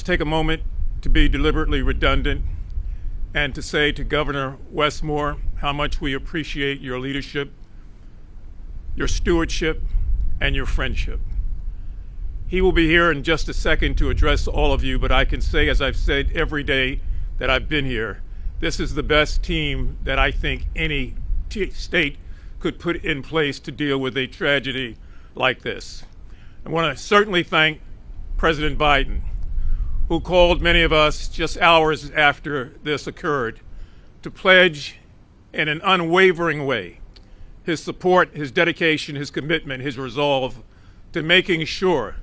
take a moment to be deliberately redundant and to say to Governor Westmore how much we appreciate your leadership, your stewardship, and your friendship. He will be here in just a second to address all of you, but I can say, as I've said every day that I've been here, this is the best team that I think any state could put in place to deal with a tragedy like this. I want to certainly thank President Biden, who called many of us just hours after this occurred to pledge in an unwavering way his support, his dedication, his commitment, his resolve to making sure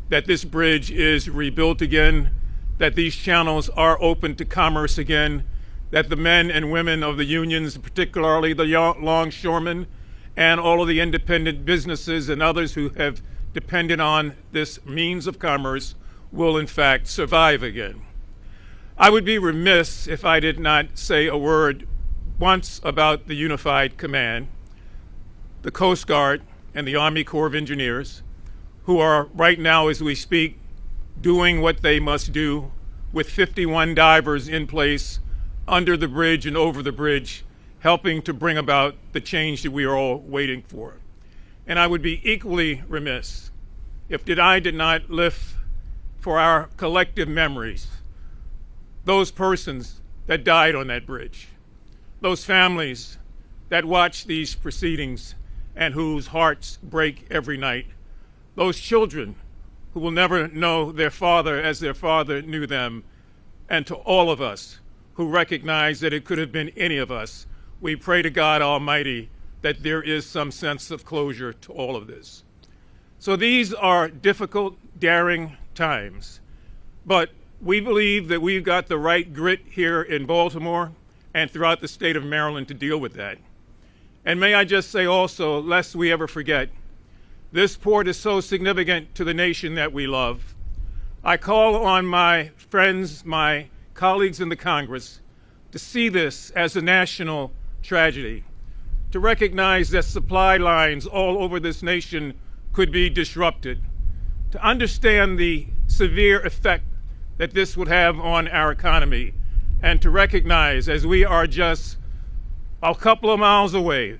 that this bridge is rebuilt again, that these channels are open to commerce again, that the men and women of the unions, particularly the longshoremen and all of the independent businesses and others who have depended on this means of commerce, will in fact survive again. I would be remiss if I did not say a word once about the Unified Command, the Coast Guard, and the Army Corps of Engineers, who are right now, as we speak, doing what they must do with 51 divers in place under the bridge and over the bridge, helping to bring about the change that we are all waiting for. And I would be equally remiss if I did not lift for our collective memories those persons that died on that bridge, those families that watch these proceedings and whose hearts break every night, those children who will never know their father as their father knew them, and to all of us who recognize that it could have been any of us, we pray to God Almighty that there is some sense of closure to all of this. So these are difficult, daring times, but we believe that we've got the right grit here in Baltimore and throughout the state of Maryland to deal with that. And may I just say also, lest we ever forget, this port is so significant to the nation that we love. I call on my friends, my colleagues in the Congress, to see this as a national tragedy, to recognize that supply lines all over this nation could be disrupted, to understand the severe effect that this would have on our economy, and to recognize, as we are just a couple of miles away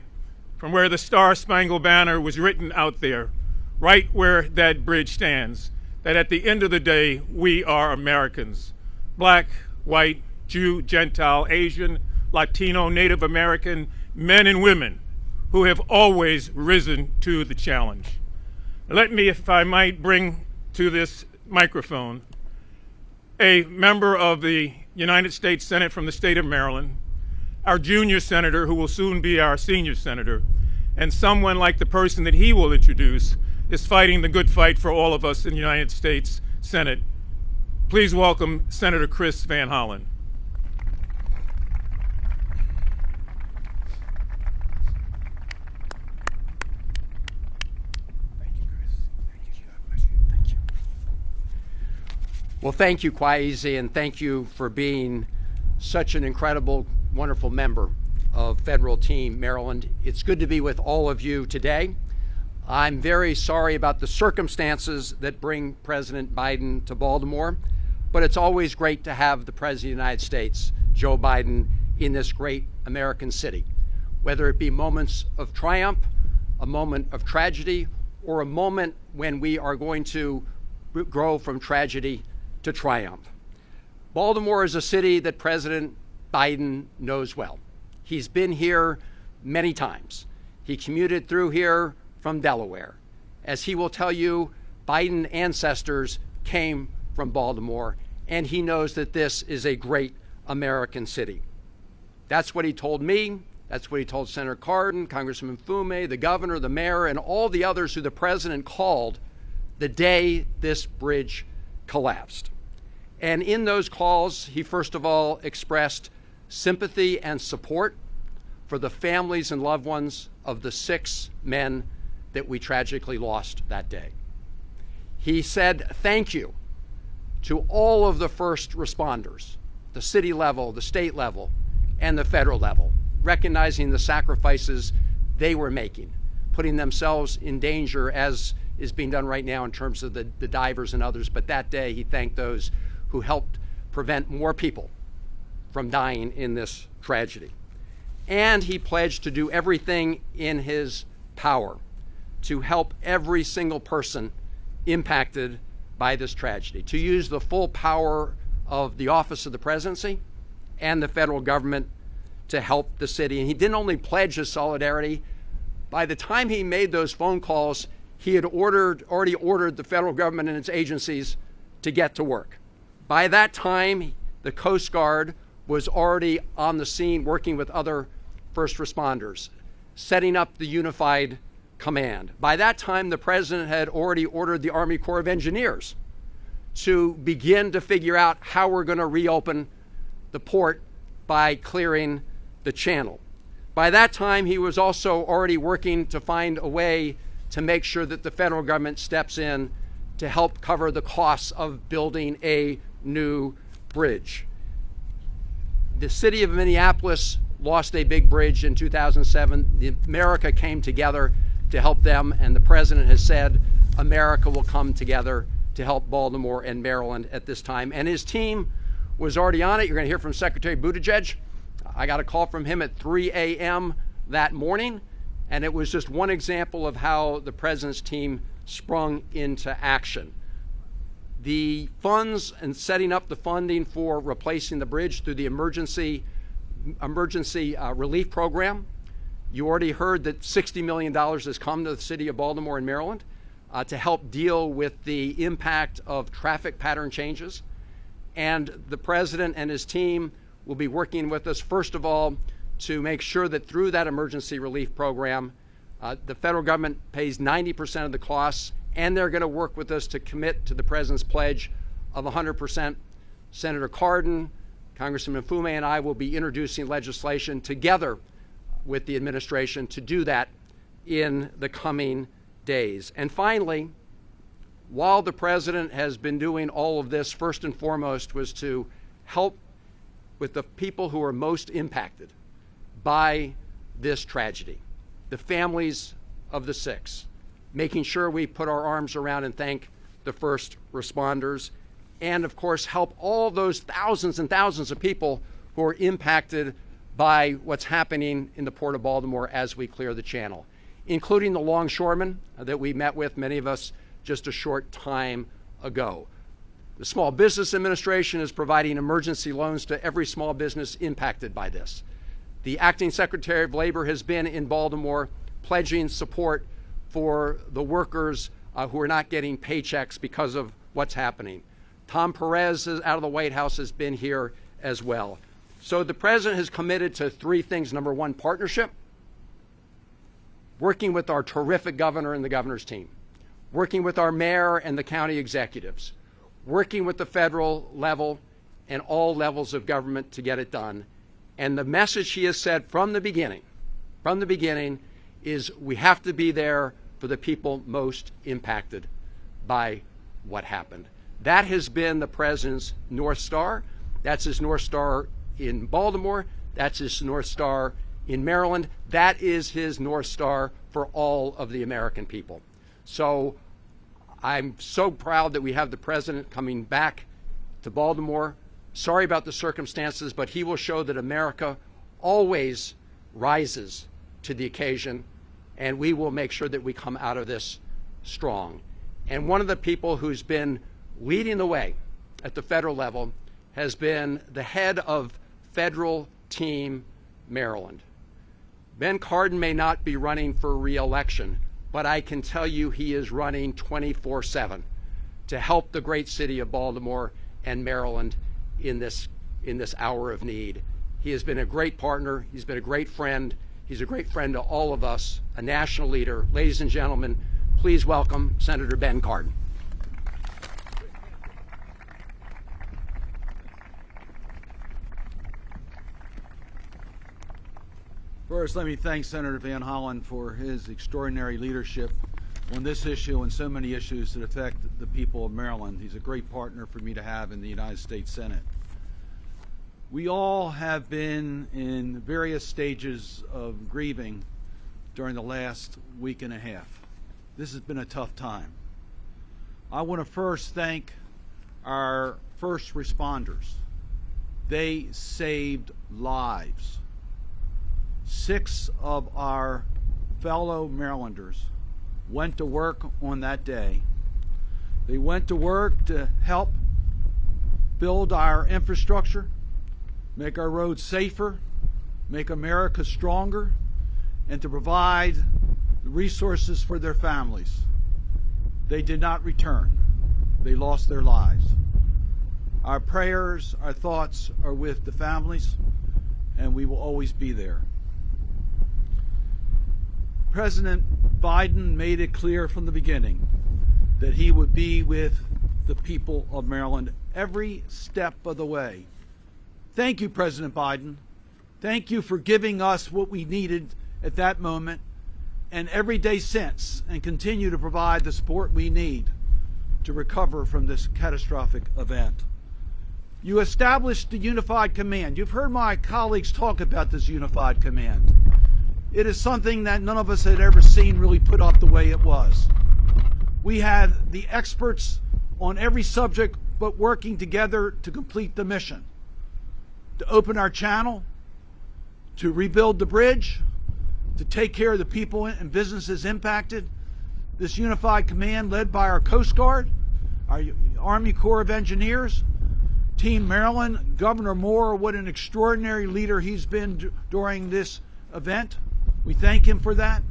from where the Star-Spangled Banner was written out there, right where that bridge stands, that at the end of the day, we are Americans, black, white, Jew, Gentile, Asian, Latino, Native American, men and women who have always risen to the challenge. Let me, if I might, bring to this microphone a member of the United States Senate from the state of Maryland, our junior senator who will soon be our senior senator, and someone like the person that he will introduce is fighting the good fight for all of us in the United States Senate. Please welcome Senator Chris Van Hollen. Well, thank you, Kwaizi, and thank you for being such an incredible, wonderful member of Federal Team Maryland. It's good to be with all of you today. I'm very sorry about the circumstances that bring President Biden to Baltimore, but it's always great to have the President of the United States, Joe Biden, in this great American city, whether it be moments of triumph, a moment of tragedy, or a moment when we are going to grow from tragedy to triumph. Baltimore is a city that President Biden knows well. He's been here many times. He commuted through here from Delaware. As he will tell you, Biden ancestors came from Baltimore, and he knows that this is a great American city. That's what he told me. That's what he told Senator Cardin, Congressman Fume, the governor, the mayor, and all the others who the president called the day this bridge collapsed. And in those calls, he first of all expressed sympathy and support for the families and loved ones of the 6 men that we tragically lost that day. He said thank you to all of the first responders, the city level, the state level, and the federal level, recognizing the sacrifices they were making, putting themselves in danger as is being done right now in terms of the divers and others. But that day he thanked those who helped prevent more people from dying in this tragedy. And he pledged to do everything in his power to help every single person impacted by this tragedy, to use the full power of the Office of the Presidency and the federal government to help the city. And he didn't only pledge his solidarity. By the time he made those phone calls, he had already ordered the federal government and its agencies to get to work. By that time, the Coast Guard was already on the scene working with other first responders, setting up the unified command. By that time, the president had already ordered the Army Corps of Engineers to begin to figure out how we're going to reopen the port by clearing the channel. By that time, he was also already working to find a way to make sure that the federal government steps in to help cover the costs of building a new bridge. The city of Minneapolis lost a big bridge in 2007. America came together to help them, and the president has said America will come together to help Baltimore and Maryland at this time. And his team was already on it. You're going to hear from Secretary Buttigieg. I got a call from him at 3 a.m. that morning, and it was just one example of how the president's team sprung into action. The funds and setting up the funding for replacing the bridge through the emergency relief program. You already heard that $60 million has come to the city of Baltimore and Maryland to help deal with the impact of traffic pattern changes. And the president and his team will be working with us, first of all, to make sure that through that emergency relief program, the federal government pays 90% of the costs, and they're going to work with us to commit to the president's pledge of 100%. Senator Cardin, Congressman Mfume, and I will be introducing legislation together with the administration to do that in the coming days. And finally, while the president has been doing all of this, first and foremost was to help with the people who are most impacted by this tragedy, the families of the six, making sure we put our arms around and thank the first responders, and of course help all those thousands and thousands of people who are impacted by what's happening in the Port of Baltimore as we clear the channel, including the longshoremen that we met with, many of us, just a short time ago. The Small Business Administration is providing emergency loans to every small business impacted by this. The Acting Secretary of Labor has been in Baltimore pledging support for the workers who are not getting paychecks because of what's happening. Tom Perez out of the White House has been here as well. So the president has committed to three things. Number one, partnership, working with our terrific governor and the governor's team, working with our mayor and the county executives, working with the federal level and all levels of government to get it done. And the message he has said from the beginning, is we have to be there for the people most impacted by what happened. That has been the president's North Star. That's his North Star in Baltimore. That's his North Star in Maryland. That is his North Star for all of the American people. So I'm so proud that we have the president coming back to Baltimore. Sorry about the circumstances, but he will show that America always rises to the occasion, and we will make sure that we come out of this strong. And one of the people who's been leading the way at the federal level has been the head of Federal Team Maryland. Ben Cardin may not be running for re-election, but I can tell you he is running 24/7 to help the great city of Baltimore and Maryland in this hour of need. He has been a great partner. He's been a great friend. He's a great friend to all of us, a national leader. Ladies and gentlemen, please welcome Senator Ben Cardin. First, let me thank Senator Van Hollen for his extraordinary leadership on this issue and so many issues that affect the people of Maryland. He's a great partner for me to have in the United States Senate. We all have been in various stages of grieving during the last week and a half. This has been a tough time. I want to first thank our first responders. They saved lives. 6 of our fellow Marylanders went to work on that day. They went to work to help build our infrastructure, make our roads safer, make America stronger, and to provide resources for their families. They did not return. They lost their lives. Our prayers, our thoughts are with the families, and we will always be there. President Biden made it clear from the beginning that he would be with the people of Maryland every step of the way. Thank you, President Biden. Thank you for giving us what we needed at that moment and every day since, and continue to provide the support we need to recover from this catastrophic event. You established the unified command. You've heard my colleagues talk about this unified command. It is something that none of us had ever seen really put up the way it was. We had the experts on every subject, but working together to complete the mission. To open our channel, to rebuild the bridge, to take care of the people and businesses impacted. This unified command led by our Coast Guard, our Army Corps of Engineers, Team Maryland, Governor Moore, what an extraordinary leader he's been during this event. We thank him for that.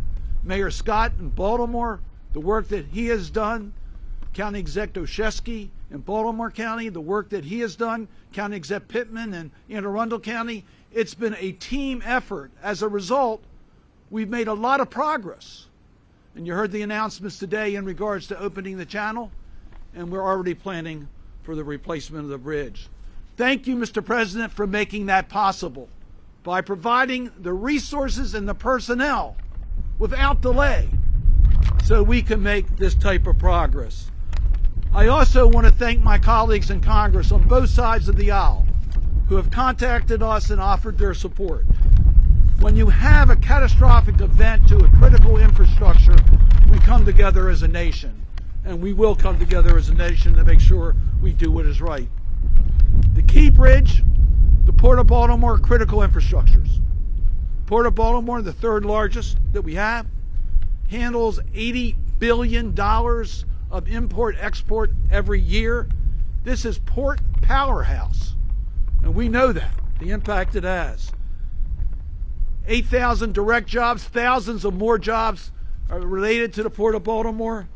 Mayor Scott in Baltimore, the work that he has done. County Exec Oshesky in Baltimore County, the work that he has done. County Exec Pittman in Anne Arundel County. It's been a team effort. As a result, we've made a lot of progress. And you heard the announcements today in regards to opening the channel, and we're already planning for the replacement of the bridge. Thank you, Mr. President, for making that possible by providing the resources and the personnel without delay so we can make this type of progress. I also want to thank my colleagues in Congress on both sides of the aisle who have contacted us and offered their support. When you have a catastrophic event to a critical infrastructure, we come together as a nation, and we will come together as a nation to make sure we do what is right. The key bridge, the Port of Baltimore critical infrastructures. Port of Baltimore, the 3rd largest that we have, handles $80 billion of import-export every year. This is port powerhouse, and we know that, the impact it has. 8,000 direct jobs, thousands of more jobs are related to the Port of Baltimore.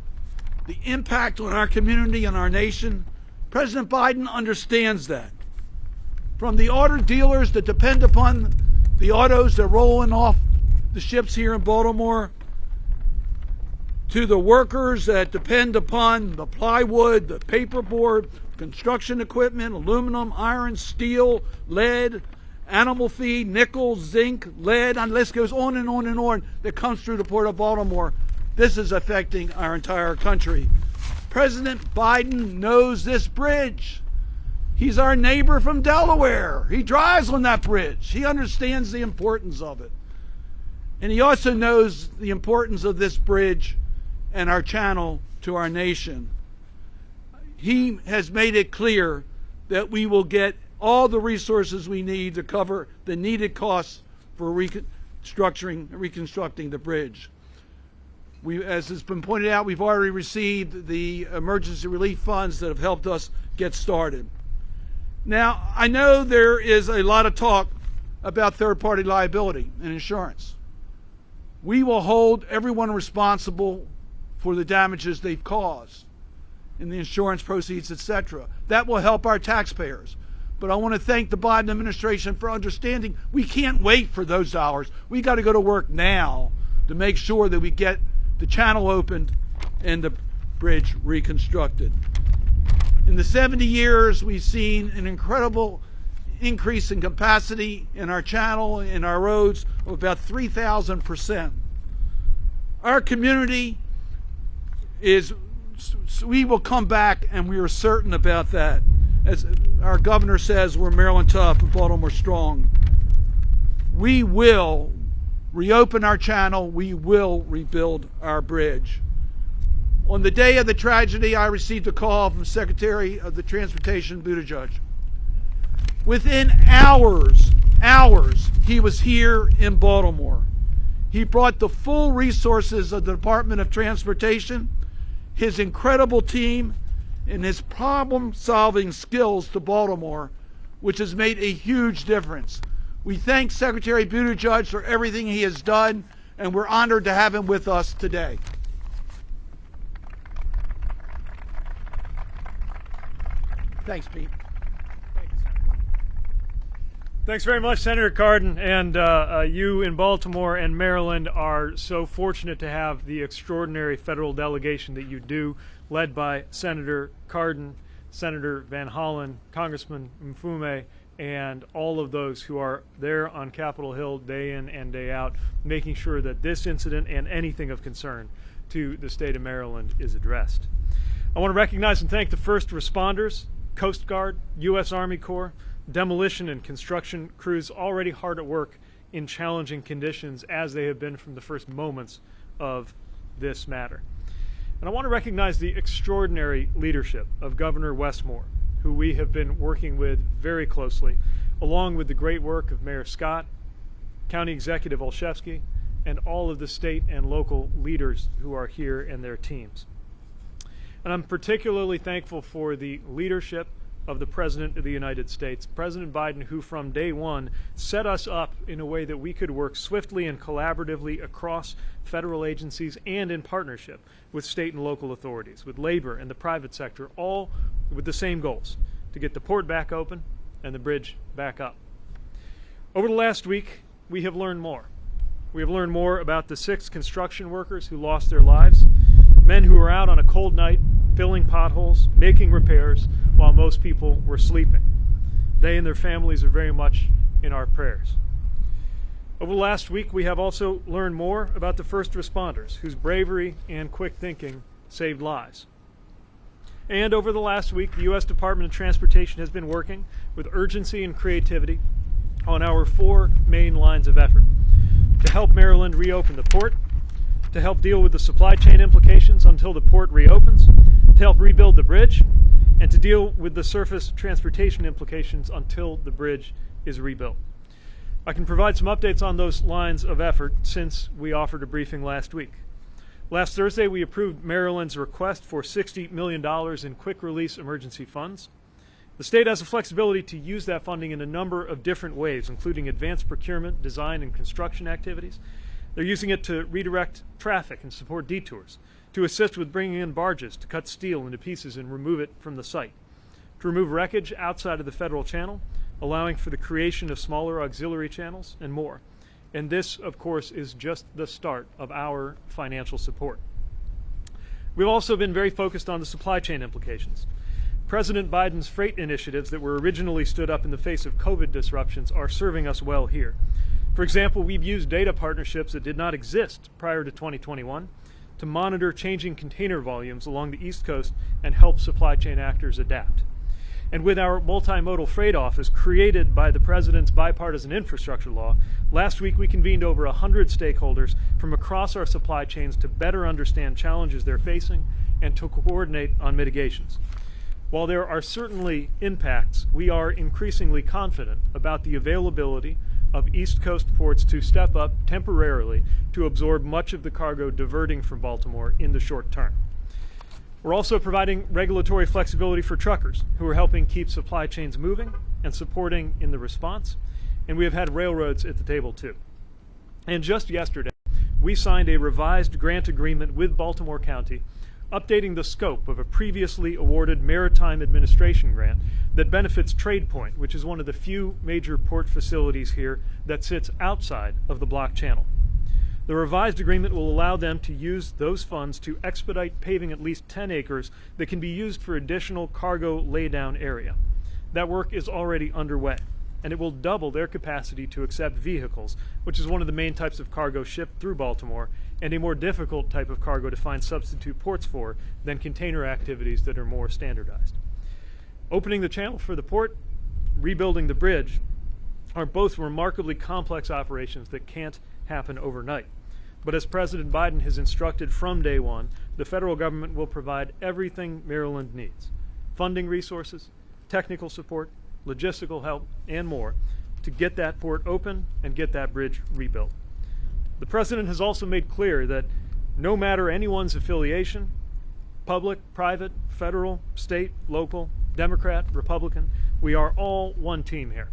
The impact on our community and our nation, President Biden understands that. From the auto dealers that depend upon the autos that are rolling off the ships here in Baltimore, to the workers that depend upon the plywood, the paperboard, construction equipment, aluminum, iron, steel, lead, animal feed, nickel, zinc, lead, and the list goes on and on and on that comes through the Port of Baltimore. This is affecting our entire country. President Biden knows this bridge. He's our neighbor from Delaware. He drives on that bridge. He understands the importance of it. And he also knows the importance of this bridge and our channel to our nation. He has made it clear that we will get all the resources we need to cover the needed costs for reconstructing the bridge. As has been pointed out, we've already received the emergency relief funds that have helped us get started. Now, I know there is a lot of talk about third-party liability and insurance. We will hold everyone responsible for the damages they've caused in the insurance proceeds, etc. That will help our taxpayers. But I want to thank the Biden administration for understanding we can't wait for those dollars. We got to go to work now to make sure that we get the channel opened and the bridge reconstructed. In the 70 years, we've seen an incredible increase in capacity in our channel and in our roads of about 3,000%. Our community we will come back, and we are certain about that. As our governor says, we're Maryland tough and Baltimore strong. We will reopen our channel. We will rebuild our bridge. On the day of the tragedy, I received a call from Secretary of the Transportation Buttigieg. Within hours, he was here in Baltimore. He brought the full resources of the Department of Transportation, his incredible team, and his problem-solving skills to Baltimore, which has made a huge difference. We thank Secretary Buttigieg for everything he has done, and we're honored to have him with us today. Thanks, Pete. Thanks very much, Senator Cardin. And you in Baltimore and Maryland are so fortunate to have the extraordinary federal delegation that you do, led by Senator Cardin, Senator Van Hollen, Congressman Mfume, and all of those who are there on Capitol Hill day in and day out, making sure that this incident and anything of concern to the state of Maryland is addressed. I want to recognize and thank the first responders, Coast Guard, U.S. Army Corps, demolition and construction crews already hard at work in challenging conditions as they have been from the first moments of this matter. And I want to recognize the extraordinary leadership of Governor Westmore, who we have been working with very closely, along with the great work of Mayor Scott, County Executive Olszewski, and all of the state and local leaders who are here and their teams. And I'm particularly thankful for the leadership of the President of the United States, President Biden, who from day one set us up in a way that we could work swiftly and collaboratively across federal agencies and in partnership with state and local authorities, with labor and the private sector, all with the same goals: to get the port back open and the bridge back up. Over the last week, we have learned more. We have learned more about the 6 construction workers who lost their lives, men who were out on a cold night filling potholes, making repairs, while most people were sleeping. They and their families are very much in our prayers. Over the last week, we have also learned more about the first responders, whose bravery and quick thinking saved lives. And over the last week, the U.S. Department of Transportation has been working with urgency and creativity on our 4 main lines of effort: to help Maryland reopen the port, to help deal with the supply chain implications until the port reopens, to help rebuild the bridge, and to deal with the surface transportation implications until the bridge is rebuilt. I can provide some updates on those lines of effort since we offered a briefing last week. Last Thursday, we approved Maryland's request for $60 million in quick release emergency funds. The state has the flexibility to use that funding in a number of different ways, including advanced procurement, design, and construction activities. They're using it to redirect traffic and support detours, to assist with bringing in barges to cut steel into pieces and remove it from the site, to remove wreckage outside of the federal channel, allowing for the creation of smaller auxiliary channels, and more. And this, of course, is just the start of our financial support. We've also been very focused on the supply chain implications. President Biden's freight initiatives that were originally stood up in the face of COVID disruptions are serving us well here. For example, we've used data partnerships that did not exist prior to 2021 to monitor changing container volumes along the East Coast and help supply chain actors adapt. And with our multimodal freight office created by the President's bipartisan infrastructure law, last week we convened over 100 stakeholders from across our supply chains to better understand challenges they're facing and to coordinate on mitigations. While there are certainly impacts, we are increasingly confident about the availability of East Coast ports to step up temporarily to absorb much of the cargo diverting from Baltimore in the short term. We're also providing regulatory flexibility for truckers who are helping keep supply chains moving and supporting in the response, and we have had railroads at the table too. And just yesterday, we signed a revised grant agreement with Baltimore County, updating the scope of a previously awarded Maritime Administration grant that benefits TradePoint, which is one of the few major port facilities here that sits outside of the block channel. The revised agreement will allow them to use those funds to expedite paving at least 10 acres that can be used for additional cargo laydown area. That work is already underway, and it will double their capacity to accept vehicles, which is one of the main types of cargo shipped through Baltimore, and a more difficult type of cargo to find substitute ports for than container activities that are more standardized. Opening the channel for the port, rebuilding the bridge, are both remarkably complex operations that can't happen overnight. But as President Biden has instructed from day one, the federal government will provide everything Maryland needs: funding resources, technical support, logistical help, and more to get that port open and get that bridge rebuilt. The President has also made clear that no matter anyone's affiliation, public, private, federal, state, local, Democrat, Republican, we are all one team here.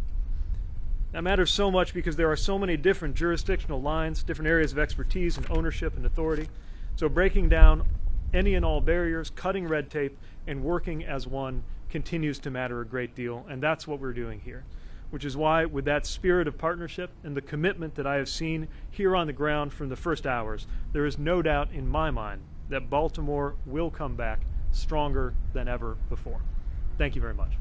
That matters so much because there are so many different jurisdictional lines, different areas of expertise and ownership and authority. So breaking down any and all barriers, cutting red tape, and working as one continues to matter a great deal, and that's what we're doing here. Which is why, with that spirit of partnership and the commitment that I have seen here on the ground from the first hours, there is no doubt in my mind that Baltimore will come back stronger than ever before. Thank you very much.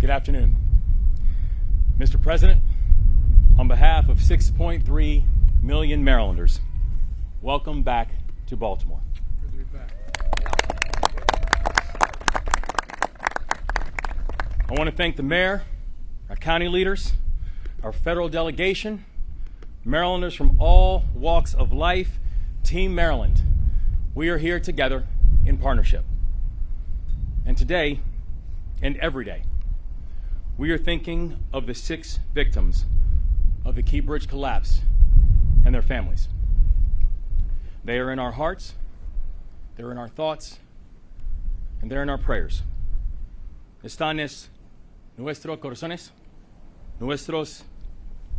Good afternoon. Mr. President, on behalf of 6.3 million Marylanders, welcome back to Baltimore. Good to be back. I want to thank the mayor, our county leaders, our federal delegation, Marylanders from all walks of life, Team Maryland. We are here together in partnership. And today, and every day, we are thinking of the 6 victims of the Key Bridge collapse and their families. They are in our hearts, they're in our thoughts, and they're in our prayers. Están en nuestros corazones, nuestros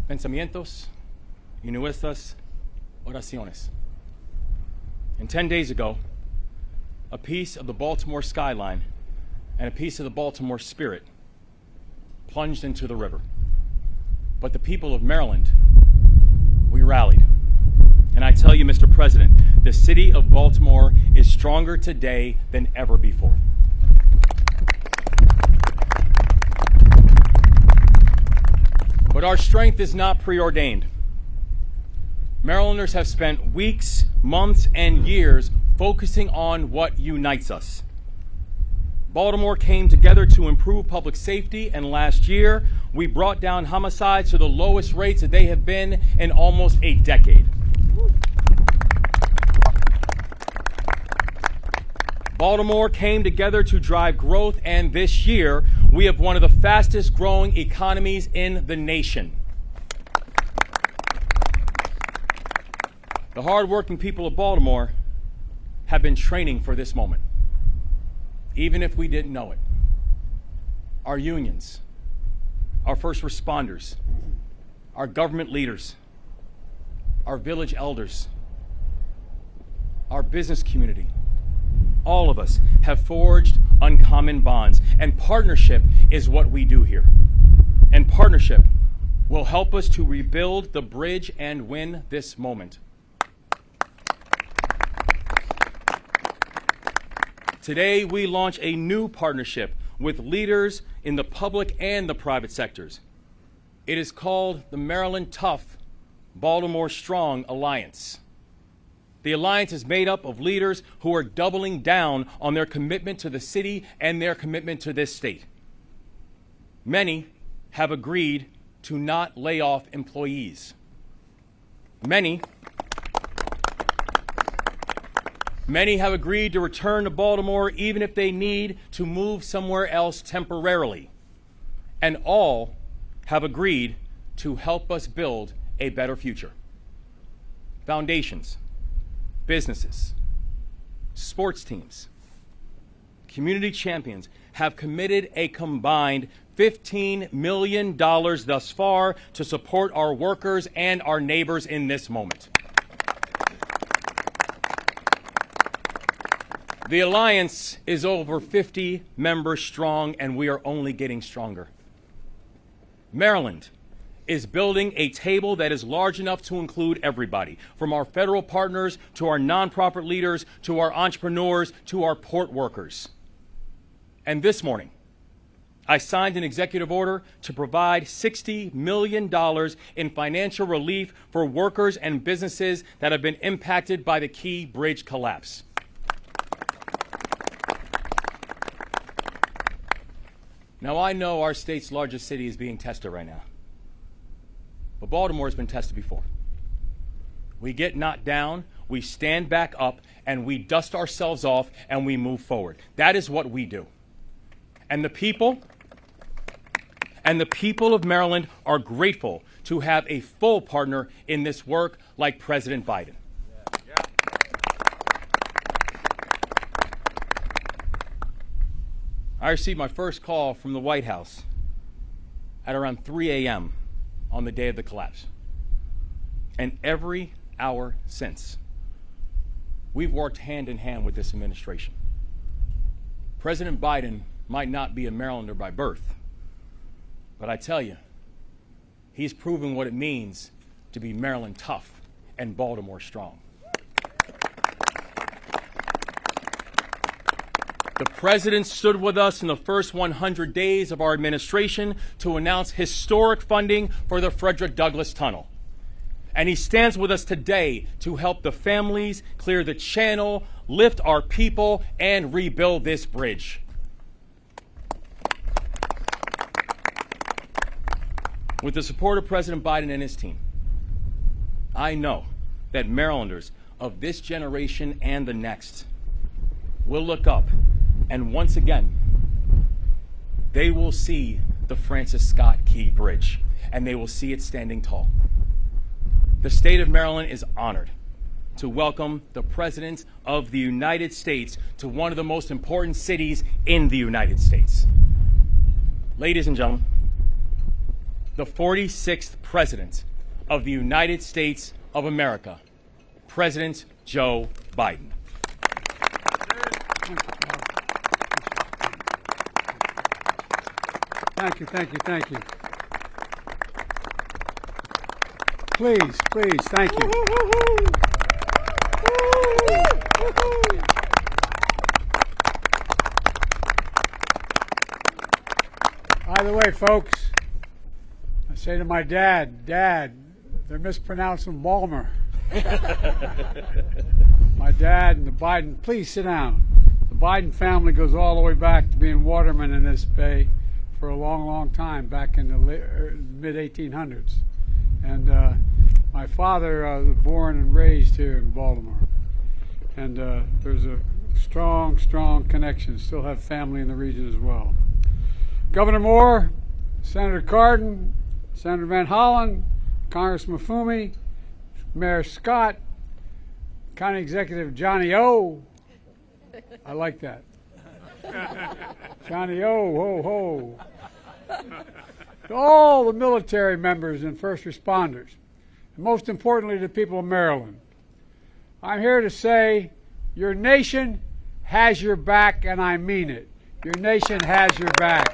pensamientos, y nuestras oraciones. And 10 days ago, a piece of the Baltimore skyline and a piece of the Baltimore spirit plunged into the river. But the people of Maryland, we rallied. And I tell you, Mr. President, the city of Baltimore is stronger today than ever before. But our strength is not preordained. Marylanders have spent weeks, months, and years focusing on what unites us. Baltimore came together to improve public safety, and last year we brought down homicides to the lowest rates that they have been in almost a decade. Baltimore came together to drive growth, and this year we have one of the fastest growing economies in the nation. The hardworking people of Baltimore have been training for this moment, even if we didn't know it. Our unions, our first responders, our government leaders, our village elders, our business community, all of us have forged uncommon bonds, and partnership is what we do here. And partnership will help us to rebuild the bridge and win this moment. Today, we launch a new partnership with leaders in the public and the private sectors. It is called the Maryland Tough, Baltimore Strong Alliance. The alliance is made up of leaders who are doubling down on their commitment to the city and their commitment to this state. Many have agreed to not lay off employees. Many have agreed to return to Baltimore even if they need to move somewhere else temporarily. And all have agreed to help us build a better future. Foundations, businesses, sports teams, community champions have committed a combined $15 million thus far to support our workers and our neighbors in this moment. The alliance is over 50 members strong, and we are only getting stronger. Maryland is building a table that is large enough to include everybody, from our federal partners to our nonprofit leaders to our entrepreneurs to our port workers. And this morning, I signed an executive order to provide $60 million in financial relief for workers and businesses that have been impacted by the Key Bridge collapse. Now, I know our state's largest city is being tested right now, but Baltimore has been tested before. We get knocked down, we stand back up, and we dust ourselves off, and we move forward. That is what we do. And the people of Maryland are grateful to have a full partner in this work like President Biden. I received my first call from the White House at around 3 a.m. on the day of the collapse. And every hour since, we've worked hand in hand with this administration. President Biden might not be a Marylander by birth, but I tell you, he's proven what it means to be Maryland tough and Baltimore strong. The President stood with us in the first 100 days of our administration to announce historic funding for the Frederick Douglass Tunnel. And he stands with us today to help the families clear the channel, lift our people, and rebuild this bridge. With the support of President Biden and his team, I know that Marylanders of this generation and the next will look up, and once again, they will see the Francis Scott Key Bridge, and they will see it standing tall. The state of Maryland is honored to welcome the President of the United States to one of the most important cities in the United States. Ladies and gentlemen, the 46th President of the United States of America, President Joe Biden. Thank you, thank you, thank you. Please, please, thank you. By the way, folks, I say to my dad, Dad, they're mispronouncing Balmer. My dad and the Biden, please sit down. The Biden family goes all the way back to being watermen in this bay for a long, long time, back in the mid-1800s. And my father was born and raised here in Baltimore. And there's a strong, strong connection. Still have family in the region as well. Governor Moore, Senator Cardin, Senator Van Hollen, Congressman Fumi, Mayor Scott, County Executive Johnny O. I like that. Johnny O, ho, ho. To all the military members and first responders, and most importantly to the people of Maryland, I'm here to say your nation has your back, and I mean it. Your nation has your back.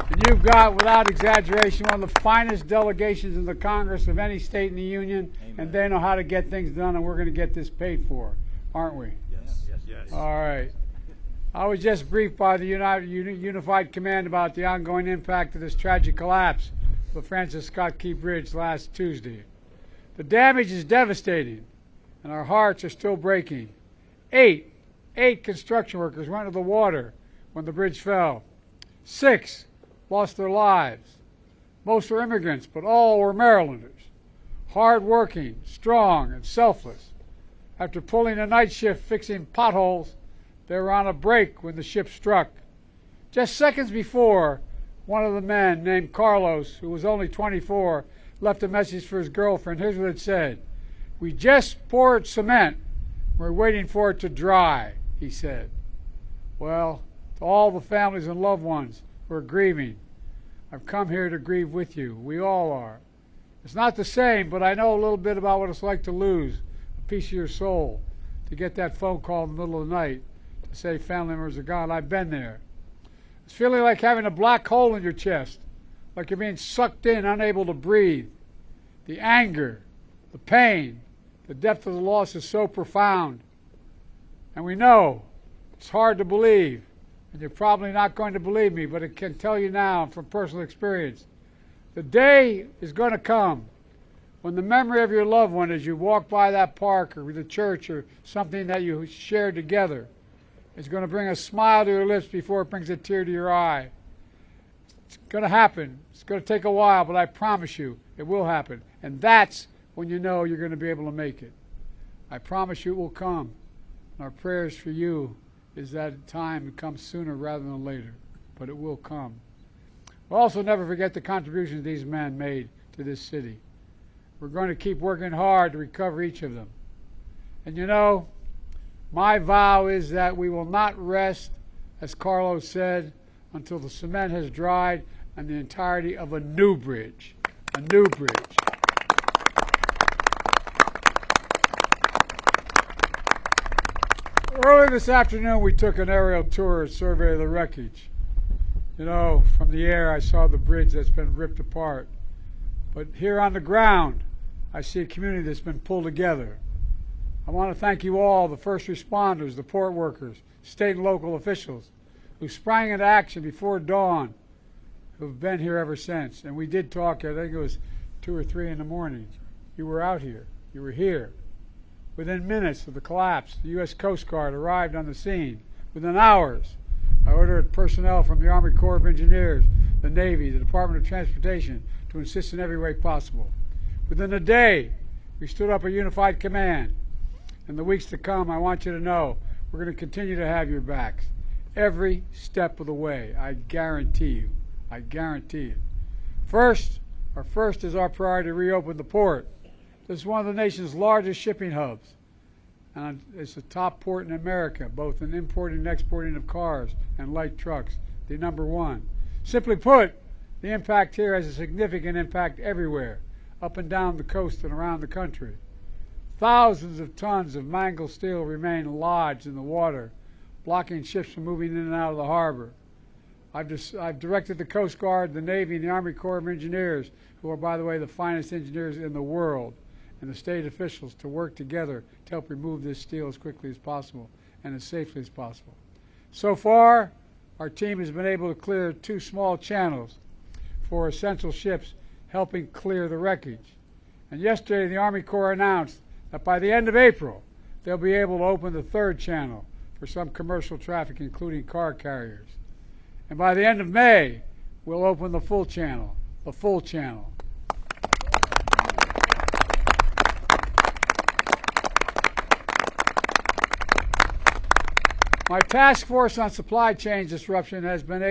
And you've got, without exaggeration, one of the finest delegations in the Congress of any state in the Union. Amen. And they know how to get things done, and we're going to get this paid for, aren't we? Yes. Yes. All right. I was just briefed by the Unified Command about the ongoing impact of this tragic collapse of the Francis Scott Key Bridge last Tuesday. The damage is devastating, and our hearts are still breaking. Eight construction workers went into the water when the bridge fell. 6 lost their lives. Most were immigrants, but all were Marylanders. Hard-working, strong, and selfless. After pulling a night shift fixing potholes, they were on a break when the ship struck. Just seconds before, one of the men, named Carlos, who was only 24, left a message for his girlfriend. Here's what it said. "We just poured cement. We're waiting for it to dry," he said. Well, to all the families and loved ones who are grieving, I've come here to grieve with you. We all are. It's not the same, but I know a little bit about what it's like to lose a piece of your soul, to get that phone call in the middle of the night to say family members are gone. I've been there. It's feeling like having a black hole in your chest, like you're being sucked in, unable to breathe. The anger, the pain, the depth of the loss is so profound. And we know it's hard to believe, and you're probably not going to believe me, but I can tell you now from personal experience, the day is going to come when the memory of your loved one as you walk by that park or the church or something that you shared together is going to bring a smile to your lips before it brings a tear to your eye. It's going to happen. It's going to take a while, but I promise you it will happen. And that's when you know you're going to be able to make it. I promise you it will come. And our prayers for you is that time comes sooner rather than later, but it will come. We'll also never forget the contributions these men made to this city. We're going to keep working hard to recover each of them. And you know, my vow is that we will not rest, as Carlos said, until the cement has dried on the entirety of a new bridge. A new bridge. Earlier this afternoon, we took an aerial tour and survey of the wreckage. You know, from the air, I saw the bridge that's been ripped apart. But here on the ground, I see a community that's been pulled together. I want to thank you all, the first responders, the port workers, state and local officials, who sprang into action before dawn, who've been here ever since. And we did talk, I think it was 2 or 3 in the morning. You were out here. You were here. Within minutes of the collapse, the U.S. Coast Guard arrived on the scene. Within hours, I ordered personnel from the Army Corps of Engineers, the Navy, the Department of Transportation to assist in every way possible. Within a day, we stood up a unified command. In the weeks to come, I want you to know we're going to continue to have your backs every step of the way. I guarantee you. I guarantee it. First is our priority to reopen the port. This is one of the nation's largest shipping hubs. And it's the top port in America, both in importing and exporting of cars and light trucks, the #1. Simply put, the impact here has a significant impact everywhere, up and down the coast and around the country. Thousands of tons of mangled steel remain lodged in the water, blocking ships from moving in and out of the harbor. I've directed the Coast Guard, the Navy, and the Army Corps of Engineers, who are, by the way, the finest engineers in the world, and the state officials to work together to help remove this steel as quickly as possible and as safely as possible. So far, our team has been able to clear 2 small channels for essential ships, helping clear the wreckage. And yesterday, the Army Corps announced that by the end of April, they'll be able to open the 3rd channel for some commercial traffic, including car carriers. And by the end of May, we'll open the full channel, the full channel. My task force on supply chain disruption has been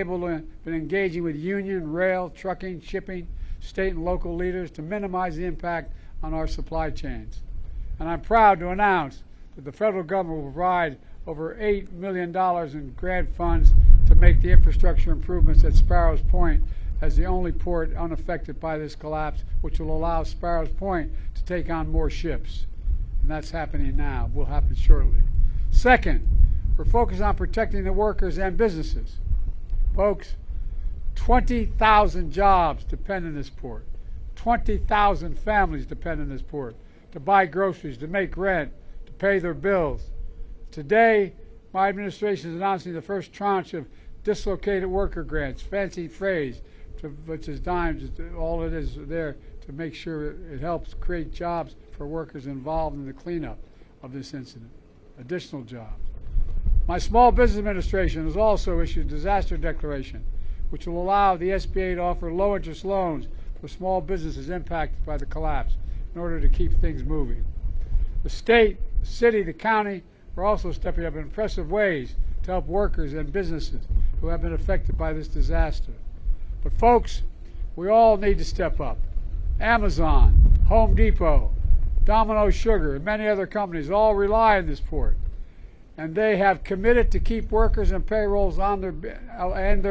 engaging with union, rail, trucking, shipping, state and local leaders to minimize the impact on our supply chains. And I'm proud to announce that the federal government will provide over $8 million in grant funds to make the infrastructure improvements at Sparrows Point as the only port unaffected by this collapse, which will allow Sparrows Point to take on more ships. And that's happening now, will happen shortly. Second, we're focused on protecting the workers and businesses. Folks, 20,000 jobs depend on this port. 20,000 families depend on this port to buy groceries, to make rent, to pay their bills. Today, my administration is announcing the first tranche of dislocated worker grants, fancy phrase, which is dimes, all it is there to make sure it helps create jobs for workers involved in the cleanup of this incident, additional jobs. My Small Business Administration has also issued a disaster declaration, which will allow the SBA to offer low-interest loans for small businesses impacted by the collapse in order to keep things moving. The state, the city, the county are also stepping up in impressive ways to help workers and businesses who have been affected by this disaster. But folks, we all need to step up. Amazon, Home Depot, Domino Sugar, and many other companies all rely on this port. And they have committed to keep workers and payrolls on their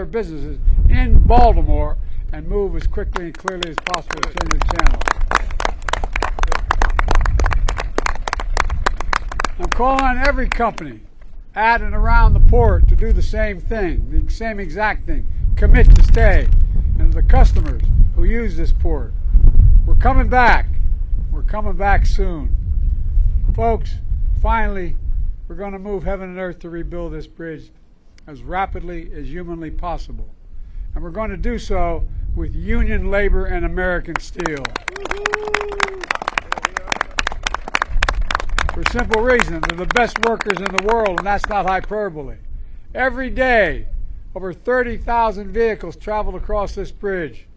businesses in Baltimore and move as quickly and clearly as possible to change the channel. I'm calling on every company at and around the port to do the same thing, the same exact thing. Commit to stay. And the customers who use this port, we're coming back. We're coming back soon. Folks, finally, we're going to move heaven and earth to rebuild this bridge as rapidly as humanly possible. And we're going to do so with union labor and American steel. For a simple reason, they're the best workers in the world, and that's not hyperbole. Every day, over 30,000 vehicles traveled across this bridge.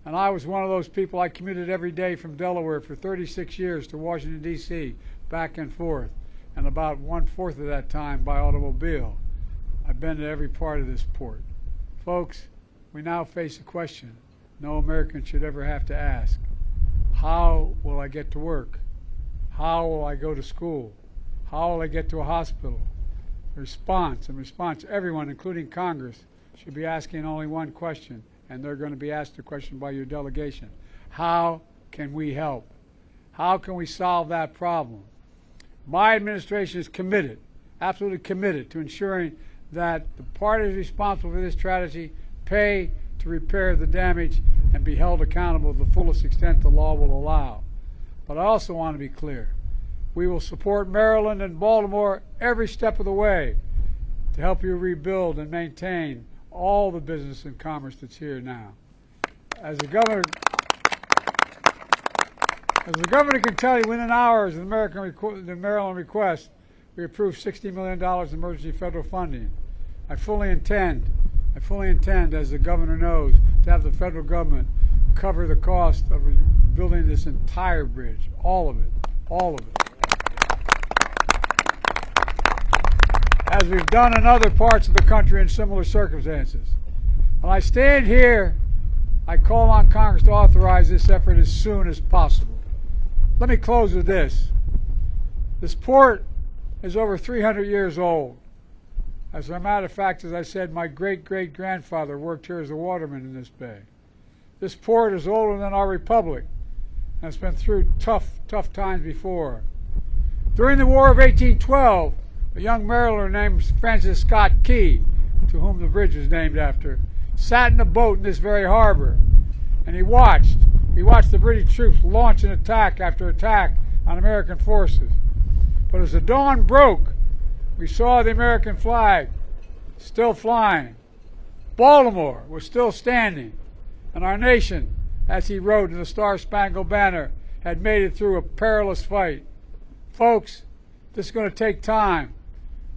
And I was one of those people. I commuted every day from Delaware for 36 years to Washington, D.C., back and forth. And about 1/4 of that time by automobile. I've been to every part of this port. Folks, we now face a question no American should ever have to ask. How will I get to work? How will I go to school? How will I get to a hospital? Response, everyone, including Congress, should be asking only one question, and they're going to be asked the question by your delegation. How can we help? How can we solve that problem? My administration is committed, absolutely committed, to ensuring that the parties responsible for this tragedy pay to repair the damage and be held accountable to the fullest extent the law will allow. But I also want to be clear. We will support Maryland and Baltimore every step of the way to help you rebuild and maintain all the business and commerce that's here now. As the governor can tell you, within hours of the Maryland request, we approved $60 million in emergency federal funding. I fully intend, as the governor knows, to have the federal government cover the cost of building this entire bridge, all of it, as we've done in other parts of the country in similar circumstances. When I stand here, I call on Congress to authorize this effort as soon as possible. Let me close with this. This port is over 300 years old. As a matter of fact, as I said, my great-great-grandfather worked here as a waterman in this bay. This port is older than our republic, and it's been through tough times before. During the War of 1812, a young Marylander named Francis Scott Key, to whom the bridge was named after, sat in a boat in this very harbor, and he watched the British troops launch an attack after attack on American forces. But as the dawn broke, we saw the American flag still flying. Baltimore was still standing, and our nation, as he wrote in the Star-Spangled Banner, had made it through a perilous fight. Folks, this is going to take time,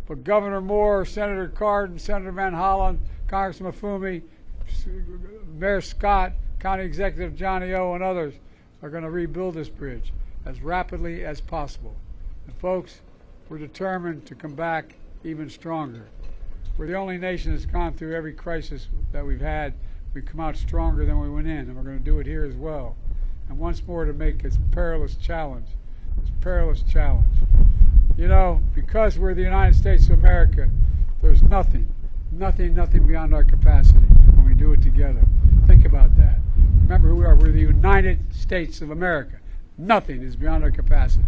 but Governor Moore, Senator Cardin, Senator Van Hollen, Congressman Mafumi, Mayor Scott, County Executive Johnny O, and others are going to rebuild this bridge as rapidly as possible. And folks, we're determined to come back even stronger. We're the only nation that's gone through every crisis that we've had. We've come out stronger than we went in, and we're going to do it here as well. And once more, to make this perilous challenge. You know, because we're the United States of America, there's nothing beyond our capacity when we do it together. Think about that. Remember who we are. We're the United States of America. Nothing is beyond our capacity.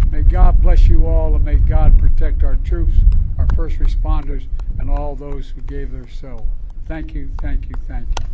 May God bless you all, and may God protect our troops, our first responders, and all those who gave their soul. Thank you, thank you, thank you.